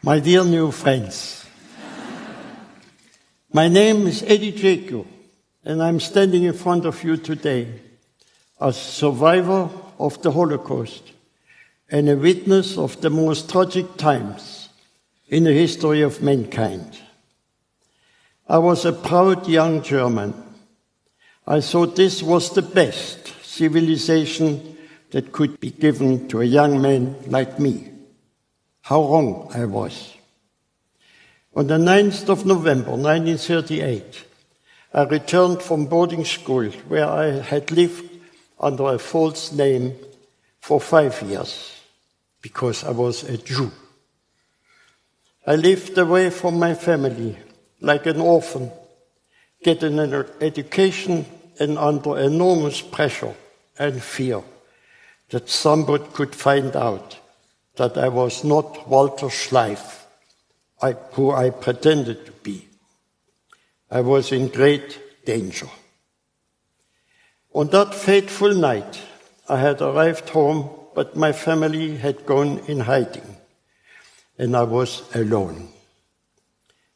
My dear new friends, my name is Eddie Jaco, and I'm standing in front of you today as survivor of the Holocaust and a witness of the most tragic times in the history of mankind. I was a proud young German. I thought this was the best civilization that could be given to a young man like me. How wrong I was. On the 9th of November 1938, I returned from boarding school where I had lived under a false name for 5 years because I was a Jew. I lived away from my family like an orphan, getting an education and under enormous pressure and fear that somebody could find out that I was not Walter Schleif, who I pretended to be. I was in great danger. On that fateful night, I had arrived home, but my family had gone in hiding, and I was alone.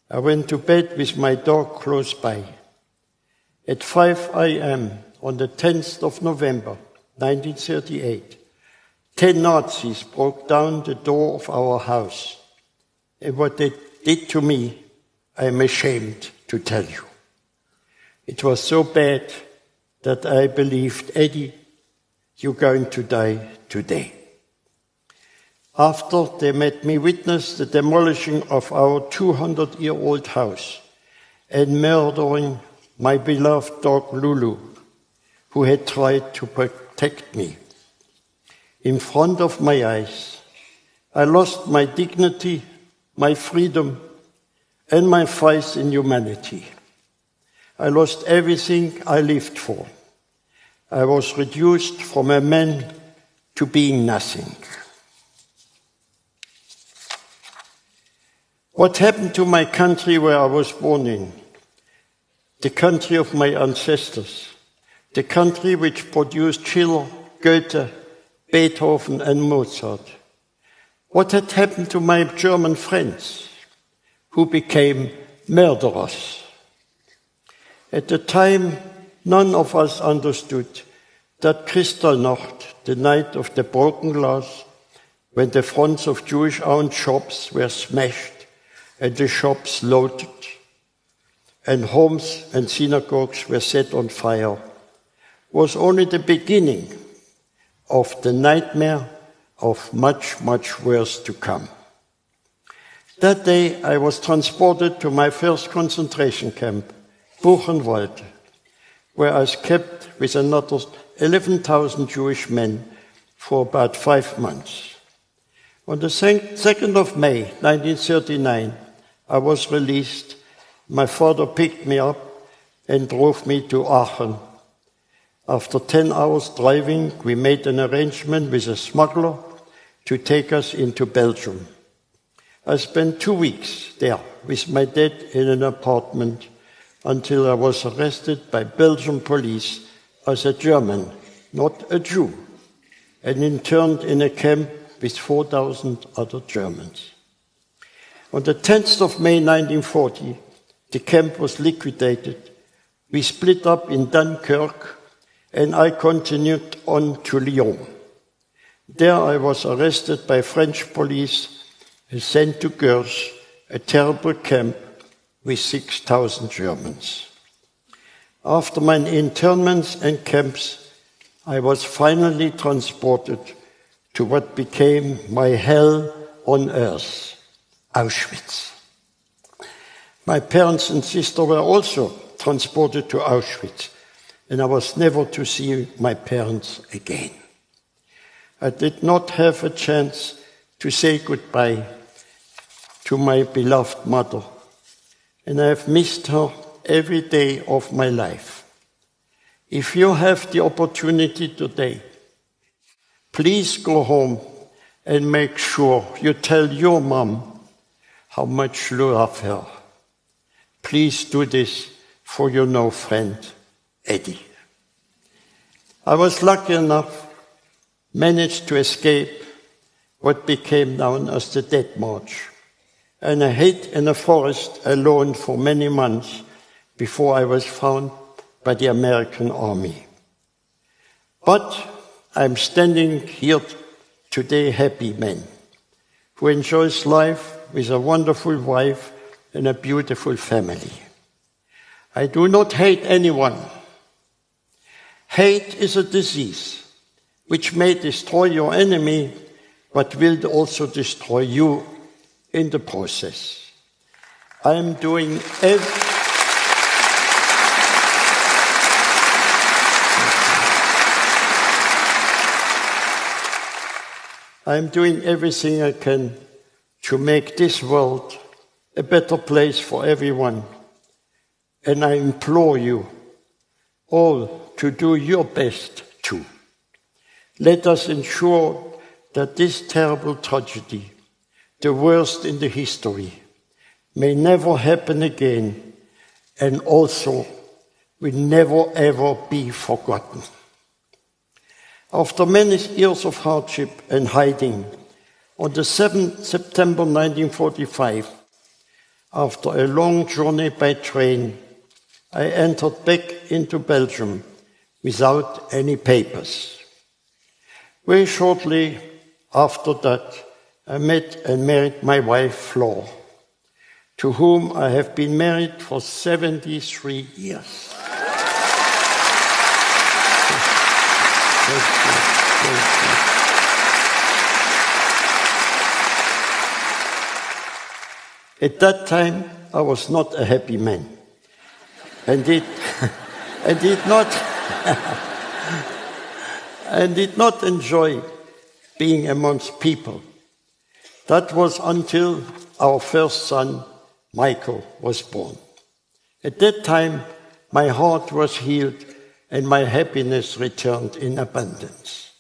I went to bed with my dog close by. At 5 a.m. on the 10th of November, 1938, 10 Nazis broke down the door of our house. And what they did to me, I am ashamed to tell you. It was so bad that I believed, Eddie, you're going to die today. After they made me witness the demolishing of our 200-year-old house and murdering my beloved dog Lulu, who had tried to protect me. In front of my eyes, I lost my dignity, my freedom, and my faith in humanity. I lost everything I lived for. I was reduced from a man to being nothing. What happened to my country where I was born in? The country of my ancestors, the country which produced Schiller, Goethe, Beethoven and Mozart. What had happened to my German friends, who became murderers? At the time, none of us understood that Kristallnacht, the night of the broken glass, when the fronts of Jewish-owned shops were smashed and the shops looted, and homes and synagogues were set on fire, was only the beginning of the nightmare of much, much worse to come. That day I was transported to my first concentration camp, Buchenwald, where I was kept with another 11,000 Jewish men for about 5 months. On the 2nd of May, 1939, I was released. My father picked me up and drove me to Aachen. After 10 hours driving, we made an arrangement with a smuggler to take us into Belgium. I spent 2 weeks there with my dad in an apartment until I was arrested by Belgian police as a German, not a Jew, and interned in a camp with 4,000 other Germans. On the 10th of May 1940, the camp was liquidated. We split up in Dunkirk, and I continued on to Lyon. There I was arrested by French police and sent to Gurs, a terrible camp with 6,000 Germans. After my internments and camps, I was finally transported to what became my hell on earth, Auschwitz. My parents and sister were also transported to Auschwitz, and I was never to see my parents again. I did not have a chance to say goodbye to my beloved mother, and I have missed her every day of my life. If you have the opportunity today, please go home and make sure you tell your mom how much you love her. Please do this for your new friend, Eddie. I was lucky enough, managed to escape what became known as the Death March, and I hid in a forest alone for many months before I was found by the American army. But I'm standing here today happy man, who enjoys life with a wonderful wife and a beautiful family. I do not hate anyone. Hate is a disease which may destroy your enemy, but will also destroy you in the process. I'm doing everything I can to make this world a better place for everyone. And I implore you all to do your best too. Let us ensure that this terrible tragedy, the worst in the history, may never happen again, and also will never ever be forgotten. After many years of hardship and hiding, on the 7th September 1945, after a long journey by train, I entered back into Belgium without any papers. Very shortly after that, I met and married my wife, Flor, to whom I have been married for 73 years. At that time, I was not a happy man, and did not enjoy being amongst people. That was until our first son, Michael, was born. At that time, my heart was healed and my happiness returned in abundance.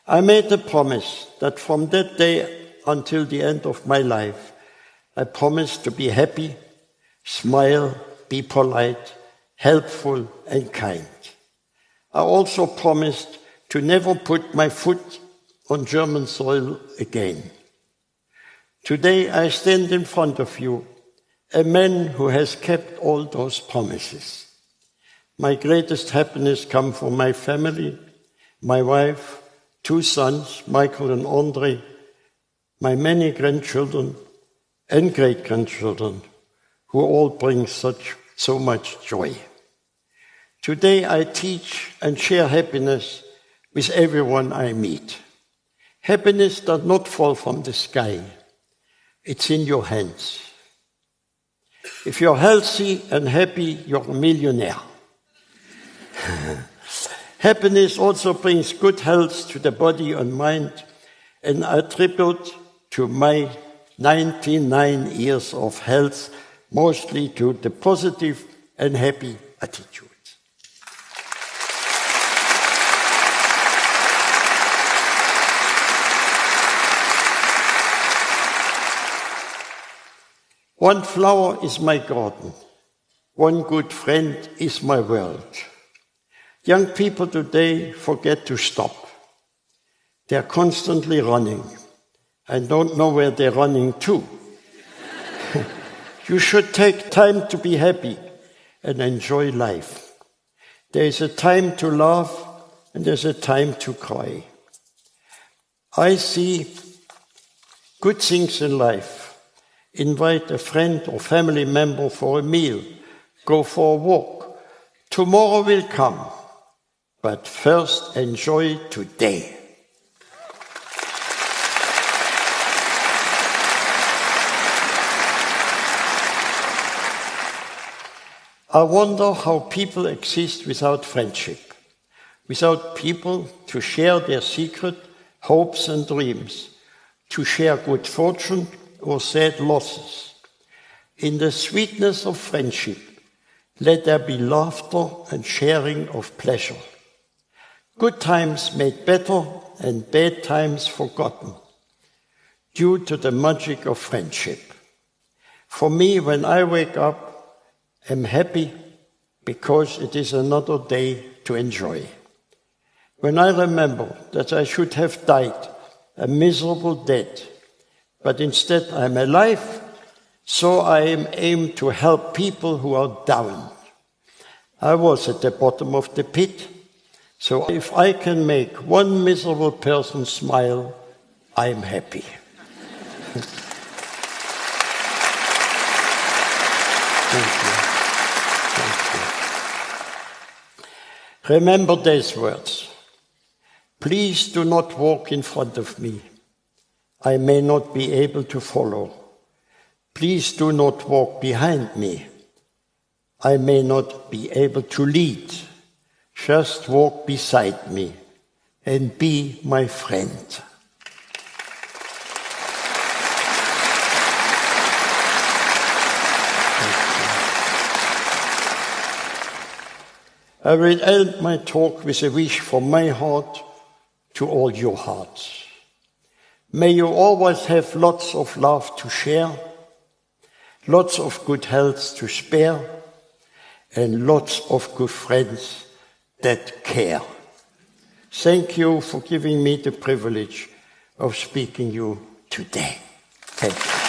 I made a promise that from that day until the end of my life, I promised to be happy, smile, be polite, helpful, and kind. I also promised to never put my foot on German soil again. Today I stand in front of you, a man who has kept all those promises. My greatest happiness comes from my family, my wife, 2 sons, Michael and Andre, my many grandchildren and great-grandchildren, who all bring so much joy. Today I teach and share happiness with everyone I meet. Happiness does not fall from the sky. It's in your hands. If you're healthy and happy, you're a millionaire. Happiness also brings good health to the body and mind, and I attribute to my 99 years of health mostly to the positive and happy attitude. One flower is my garden. One good friend is my world. Young people today forget to stop. They're constantly running and don't know where they're running to. You should take time to be happy and enjoy life. There is a time to laugh and there's a time to cry. I see good things in life. Invite a friend or family member for a meal. Go for a walk. Tomorrow will come. But first, enjoy today. I wonder how people exist without friendship, without people to share their secret, hopes and dreams, to share good fortune or sad losses. In the sweetness of friendship, let there be laughter and sharing of pleasure. Good times made better and bad times forgotten, due to the magic of friendship. For me, when I wake up, I'm happy because it is another day to enjoy. When I remember that I should have died a miserable death, but instead I'm alive, So I am aimed to help people who are down. I was at the bottom of the pit, so if I can make one miserable person smile, I am happy. Thank you. Remember these words. Please do not walk in front of me. I may not be able to follow. Please do not walk behind me. I may not be able to lead. Just walk beside me and be my friend. I will end my talk with a wish from my heart to all your hearts. May you always have lots of love to share, lots of good health to spare, and lots of good friends that care. Thank you for giving me the privilege of speaking you today. Thank you.